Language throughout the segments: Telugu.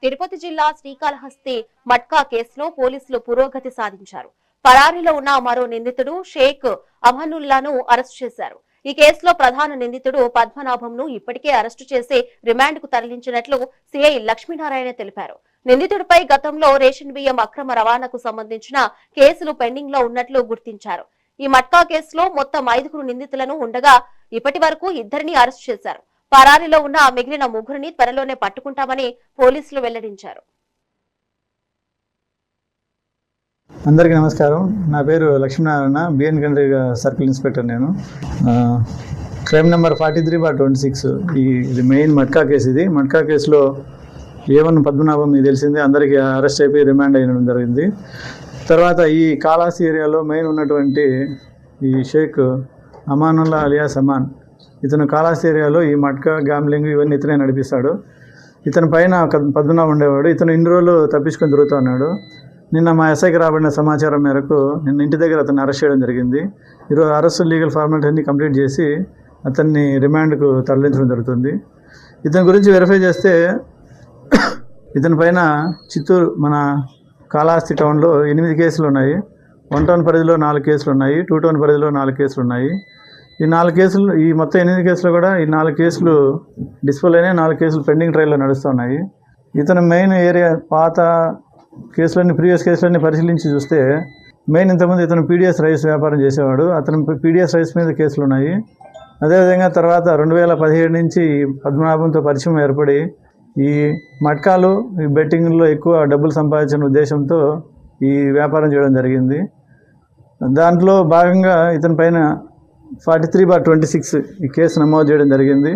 తిరుపతి జిల్లా శ్రీకాళహస్తి మట్కా కేసులో పోలీసులు పురోగతి సాధించారు. పరారీలో ఉన్న మరో నిందితుడు షేక్ అమనుల్లాను అరెస్టు చేశారు. ఈ కేసులో ప్రధాన నిందితుడు పద్మనాభంను ఇప్పటికే అరెస్టు చేసి రిమాండ్ కు తరలించినట్లు సిఐ లక్ష్మీనారాయణ తెలిపారు. నిందితుడిపై గతంలో రేషన్ బియ్యం అక్రమ రవాణాకు సంబంధించిన కేసులు పెండింగ్ లో ఉన్నట్లు గుర్తించారు. ఈ మట్కా కేసులో మొత్తం 5 నిందితులను ఉండగా ఇప్పటి వరకు 2ని అరెస్టు చేశారు. పరారీలో ఉన్న మిగిలిన 3ని త్వరలోనే పట్టుకుంటామని పోలీసులు వెల్లడించారు. అందరికీ నమస్కారం. నా పేరు లక్ష్మీనారాయణ, బిఎన్ కండ్రి సర్కిల్ ఇన్స్పెక్టర్. నేను క్రైమ్ నెంబర్ 43/26 ఇది మెయిన్ మట్కా కేసు. ఇది మట్కా కేసులో A1 పద్మనాభం మీకు తెలిసింది, అందరికీ అరెస్ట్ అయిపోయి రిమాండ్ అయ్యడం జరిగింది. తర్వాత ఈ కాళహస్తి ఏరియాలో మెయిన్ ఉన్నటువంటి ఈ షేక్ అమానుల్లా అలియాస్ అమాన్, ఇతను కాళహస్తి ఏరియాలో ఈ మట్కా గ్యాంబ్లింగ్ ఇవన్నీ ఇతనే నడిపిస్తాడు. ఇతని పైన పద్మనాభం ఉండేవాడు. ఇతను ఇన్ని రోజులు తప్పించుకొని తిరుగుతూ ఉన్నాడు. నిన్న మా ఎస్ఐకి రాబడిన సమాచారం మేరకు నిన్న ఇంటి దగ్గర అతన్ని అరెస్ట్ చేయడం జరిగింది. ఈరోజు అరెస్ట్ లీగల్ ఫార్మాలిటీ అన్ని కంప్లీట్ చేసి అతన్ని రిమాండ్కు తరలించడం జరుగుతుంది. ఇతని గురించి వెరిఫై చేస్తే ఇతని పైన చిత్తూరు మన కాళహస్తి టౌన్లో 8 కేసులు ఉన్నాయి. 1 టౌన్ పరిధిలో 4 కేసులు ఉన్నాయి. 2 టౌన్ పరిధిలో 4 కేసులు ఉన్నాయి. ఈ 4 కేసులు, ఈ మొత్తం 8 కేసులు కూడా ఈ 4 కేసులు డిస్పోల్ అయినాయి. 4 కేసులు పెండింగ్ ట్రయల్లో నడుస్తున్నాయి. ఇతను మెయిన్ ఏరియా పాత కేసులన్నీ, ప్రీవియస్ కేసులన్నీ పరిశీలించి చూస్తే మెయిన్ ఇంతకుముందు ఇతను పీడిఎస్ రైస్ వ్యాపారం చేసేవాడు. అతను పీడిఎస్ రైస్ మీద కేసులు ఉన్నాయి. అదేవిధంగా తర్వాత 2017 నుంచి పద్మనాభంతో పరిచయం ఏర్పడి ఈ మట్కాలు, ఈ బెట్టింగ్లో ఎక్కువ డబ్బులు సంపాదించిన ఉద్దేశంతో ఈ వ్యాపారం చేయడం జరిగింది. దాంట్లో భాగంగా ఇతని పైన 43/26 ఈ కేసు నమోదు చేయడం జరిగింది.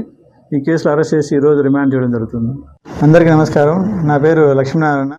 ఈ కేసులో అరెస్ట్ చేసి ఈరోజు రిమాండ్ చేయడం జరుగుతుంది. అందరికీ నమస్కారం. నా పేరు లక్ష్మీనారాయణ.